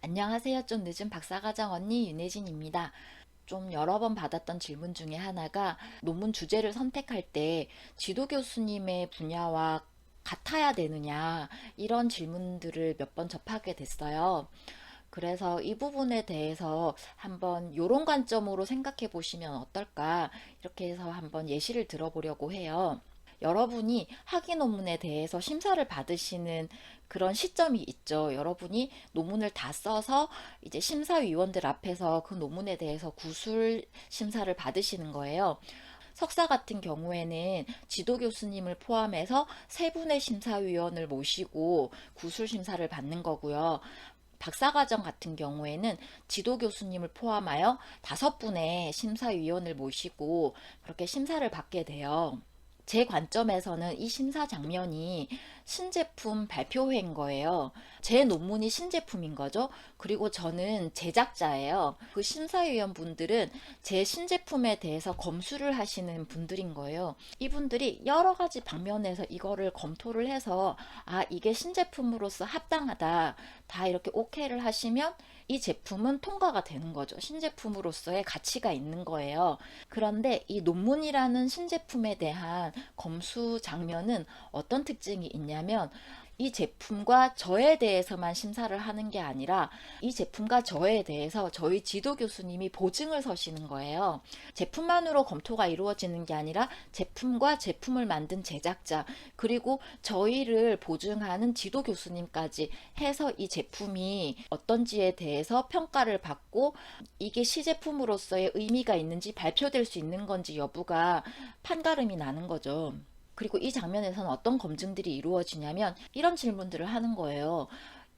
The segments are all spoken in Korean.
안녕하세요. 좀 늦은 박사과정 언니 윤혜진입니다. 좀 여러 번 받았던 질문 중에 하나가 논문 주제를 선택할 때 지도 교수님의 분야와 같아야 되느냐 이런 질문들을 몇 번 접하게 됐어요. 그래서 이 부분에 대해서 한번 이런 관점으로 생각해 보시면 어떨까 이렇게 해서 한번 예시를 들어보려고 해요. 여러분이 학위 논문에 대해서 심사를 받으시는 그런 시점이 있죠. 여러분이 논문을 다 써서 이제 심사위원들 앞에서 그 논문에 대해서 구술 심사를 받으시는 거예요. 석사 같은 경우에는 지도 교수님을 포함해서 세 분의 심사위원을 모시고 구술 심사를 받는 거고요. 박사과정 같은 경우에는 지도 교수님을 포함하여 다섯 분의 심사위원을 모시고 그렇게 심사를 받게 돼요. 제 관점에서는 이 심사 장면이 신제품 발표회인 거예요. 제 논문이 신제품인 거죠. 그리고 저는 제작자예요. 그 심사위원 분들은 제 신제품에 대해서 검수를 하시는 분들인 거예요. 이분들이 여러 가지 방면에서 이거를 검토를 해서 이게 신제품으로서 합당하다. 다 이렇게 오케이를 하시면 이 제품은 통과가 되는 거죠. 신제품으로서의 가치가 있는 거예요. 그런데 이 논문이라는 신제품에 대한 검수 장면은 어떤 특징이 있냐면 이 제품과 저에 대해서만 심사를 하는 게 아니라 이 제품과 저에 대해서 저희 지도 교수님이 보증을 서시는 거예요. 제품만으로 검토가 이루어지는 게 아니라 제품과 제품을 만든 제작자 그리고 저희를 보증하는 지도 교수님까지 해서 이 제품이 어떤지에 대해서 평가를 받고 이게 시제품으로서의 의미가 있는지 발표될 수 있는 건지 여부가 판가름이 나는 거죠. 그리고 이 장면에서는 어떤 검증들이 이루어지냐면 이런 질문들을 하는 거예요.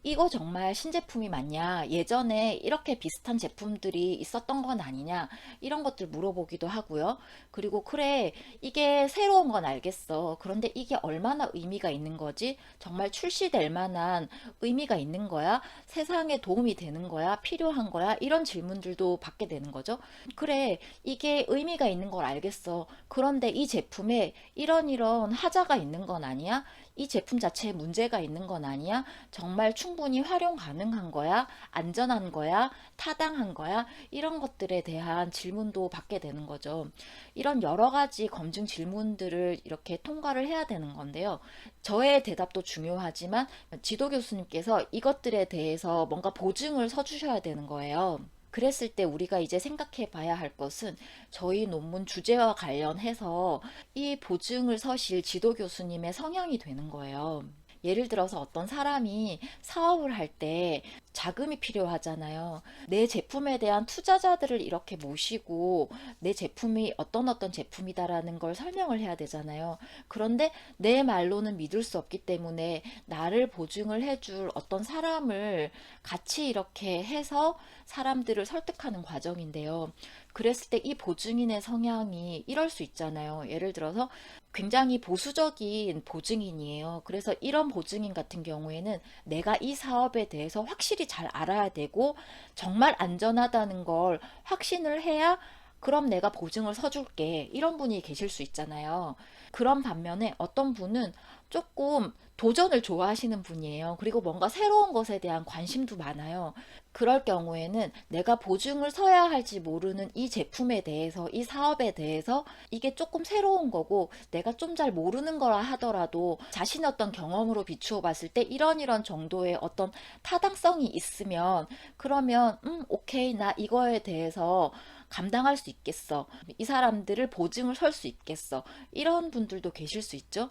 이거 정말 신제품이 맞냐? 예전에 이렇게 비슷한 제품들이 있었던 건 아니냐? 이런 것들 물어보기도 하고요. 그리고 그래, 이게 새로운 건 알겠어. 그런데 이게 얼마나 의미가 있는 거지? 정말 출시될 만한 의미가 있는 거야? 세상에 도움이 되는 거야? 필요한 거야? 이런 질문들도 받게 되는 거죠. 그래, 이게 의미가 있는 걸 알겠어. 그런데 이 제품에 이런 하자가 있는 건 아니야? 이 제품 자체에 문제가 있는 건 아니야? 정말 충분히 활용 가능한 거야? 안전한 거야? 타당한 거야? 이런 것들에 대한 질문도 받게 되는 거죠. 이런 여러 가지 검증 질문들을 이렇게 통과를 해야 되는 건데요. 저의 대답도 중요하지만 지도 교수님께서 이것들에 대해서 뭔가 보증을 서주셔야 되는 거예요. 그랬을 때 우리가 이제 생각해 봐야 할 것은 저희 논문 주제와 관련해서 이 보증을 서실 지도 교수님의 성향이 되는 거예요. 예를 들어서 어떤 사람이 사업을 할 때 자금이 필요하잖아요. 내 제품에 대한 투자자들을 이렇게 모시고 내 제품이 어떤 제품이다라는 걸 설명을 해야 되잖아요. 그런데 내 말로는 믿을 수 없기 때문에 나를 보증을 해줄 어떤 사람을 같이 이렇게 해서 사람들을 설득하는 과정인데요. 그랬을 때 이 보증인의 성향이 이럴 수 있잖아요. 예를 들어서 굉장히 보수적인 보증인이에요. 그래서 이런 보증인 같은 경우에는 내가 이 사업에 대해서 확실히 잘 알아야 되고 정말 안전하다는 걸 확신을 해야 그럼 내가 보증을 서줄게. 이런 분이 계실 수 있잖아요. 그런 반면에 어떤 분은 조금 도전을 좋아하시는 분이에요. 그리고 뭔가 새로운 것에 대한 관심도 많아요. 그럴 경우에는 내가 보증을 서야 할지 모르는 이 제품에 대해서, 이 사업에 대해서 이게 조금 새로운 거고 내가 좀 잘 모르는 거라 하더라도 자신의 어떤 경험으로 비추어 봤을 때 이런 정도의 어떤 타당성이 있으면 그러면 오케이 나 이거에 대해서 감당할 수 있겠어. 이 사람들을 보증을 설 수 있겠어. 이런 분들도 계실 수 있죠.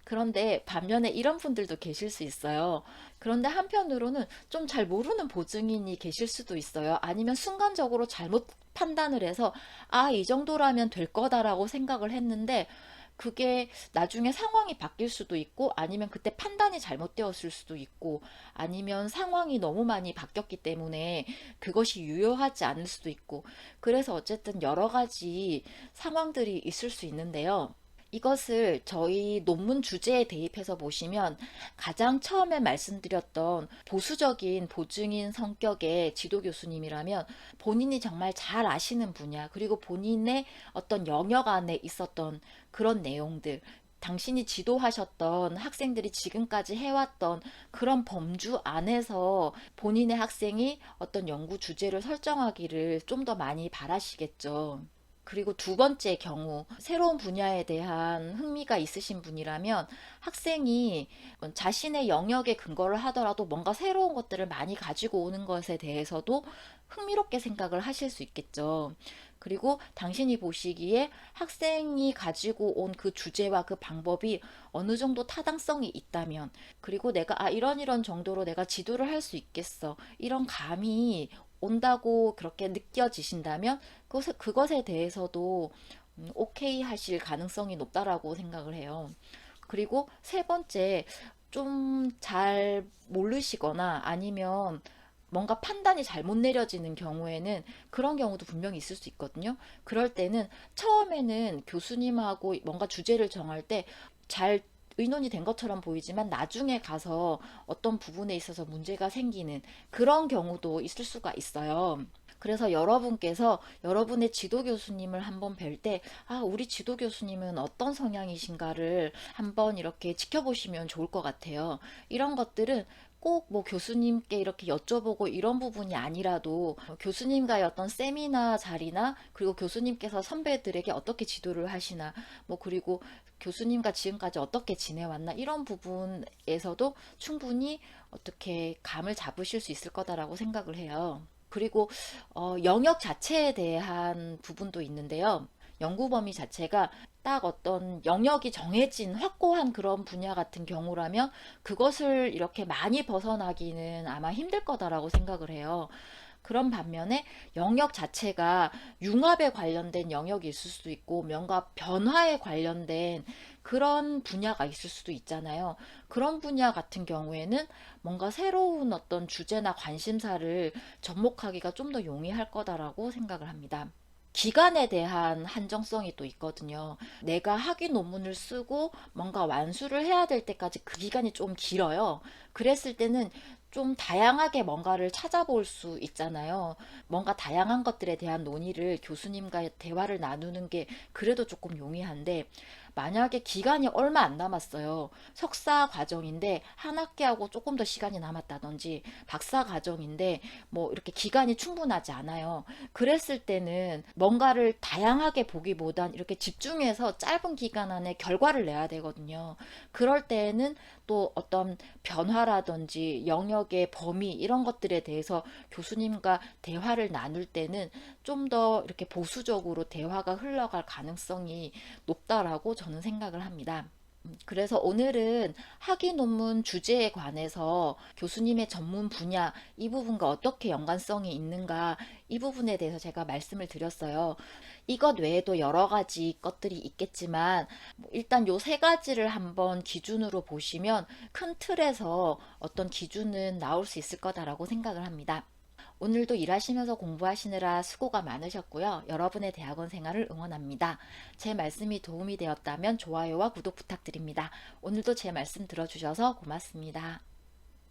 그런데 반면에 이런 분들도 계실 수 있어요. 그런데 한편으로는 좀 잘 모르는 보증인이 계실 수도 있어요. 아니면 순간적으로 잘못 판단을 해서 이 정도라면 될 거다라고 생각을 했는데 그게 나중에 상황이 바뀔 수도 있고 아니면 그때 판단이 잘못되었을 수도 있고 아니면 상황이 너무 많이 바뀌었기 때문에 그것이 유효하지 않을 수도 있고 그래서 어쨌든 여러 가지 상황들이 있을 수 있는데요. 이것을 저희 논문 주제에 대입해서 보시면 가장 처음에 말씀드렸던 보수적인 보증인 성격의 지도 교수님이라면 본인이 정말 잘 아시는 분야 그리고 본인의 어떤 영역 안에 있었던 그런 내용들 당신이 지도하셨던 학생들이 지금까지 해왔던 그런 범주 안에서 본인의 학생이 어떤 연구 주제를 설정하기를 좀 더 많이 바라시겠죠. 그리고 두 번째 경우, 새로운 분야에 대한 흥미가 있으신 분이라면 학생이 자신의 영역에 근거를 하더라도 뭔가 새로운 것들을 많이 가지고 오는 것에 대해서도 흥미롭게 생각을 하실 수 있겠죠. 그리고 당신이 보시기에 학생이 가지고 온 그 주제와 그 방법이 어느 정도 타당성이 있다면, 그리고 내가 이런 정도로 내가 지도를 할 수 있겠어, 이런 감이 온다고 그렇게 느껴지신다면 그것에 대해서도 오케이 하실 가능성이 높다라고 생각을 해요. 그리고 세 번째, 좀 잘 모르시거나 아니면 뭔가 판단이 잘못 내려지는 경우에는 그런 경우도 분명히 있을 수 있거든요. 그럴 때는 처음에는 교수님하고 뭔가 주제를 정할 때 잘 의논이 된 것처럼 보이지만 나중에 가서 어떤 부분에 있어서 문제가 생기는 그런 경우도 있을 수가 있어요. 그래서 여러분께서 여러분의 지도 교수님을 한번 뵐 때, 우리 지도 교수님은 어떤 성향이신가를 한번 이렇게 지켜보시면 좋을 것 같아요. 이런 것들은 꼭 뭐 교수님께 이렇게 여쭤보고 이런 부분이 아니라도 교수님과의 어떤 세미나 자리나, 그리고 교수님께서 선배들에게 어떻게 지도를 하시나, 뭐 그리고 교수님과 지금까지 어떻게 지내왔나, 이런 부분에서도 충분히 어떻게 감을 잡으실 수 있을 거다라고 생각을 해요. 그리고 영역 자체에 대한 부분도 있는데요. 연구 범위 자체가 딱 어떤 영역이 정해진 확고한 그런 분야 같은 경우라면 그것을 이렇게 많이 벗어나기는 아마 힘들 거다라고 생각을 해요. 그런 반면에 영역 자체가 융합에 관련된 영역이 있을 수도 있고 뭔가 변화에 관련된 그런 분야가 있을 수도 있잖아요. 그런 분야 같은 경우에는 뭔가 새로운 어떤 주제나 관심사를 접목하기가 좀 더 용이할 거다라고 생각을 합니다. 기간에 대한 한정성이 또 있거든요. 내가 학위 논문을 쓰고 뭔가 완수를 해야 될 때까지 그 기간이 좀 길어요. 그랬을 때는 좀 다양하게 뭔가를 찾아볼 수 있잖아요. 뭔가 다양한 것들에 대한 논의를 교수님과 대화를 나누는 게 그래도 조금 용이한데, 만약에 기간이 얼마 안 남았어요. 석사 과정인데 한 학기하고 조금 더 시간이 남았다든지, 박사 과정인데 뭐 이렇게 기간이 충분하지 않아요. 그랬을 때는 뭔가를 다양하게 보기보단 이렇게 집중해서 짧은 기간 안에 결과를 내야 되거든요. 그럴 때에는 또 어떤 변화라든지 영역의 범위 이런 것들에 대해서 교수님과 대화를 나눌 때는 좀 더 이렇게 보수적으로 대화가 흘러갈 가능성이 높다라고 저는 생각을 합니다. 그래서 오늘은 학위 논문 주제에 관해서 교수님의 전문 분야 이 부분과 어떻게 연관성이 있는가, 이 부분에 대해서 제가 말씀을 드렸어요. 이것 외에도 여러 가지 것들이 있겠지만 일단 요 세 가지를 한번 기준으로 보시면 큰 틀에서 어떤 기준은 나올 수 있을 거다라고 생각을 합니다. 오늘도 일하시면서 공부하시느라 수고가 많으셨고요. 여러분의 대학원 생활을 응원합니다. 제 말씀이 도움이 되었다면 좋아요와 구독 부탁드립니다. 오늘도 제 말씀 들어주셔서 고맙습니다.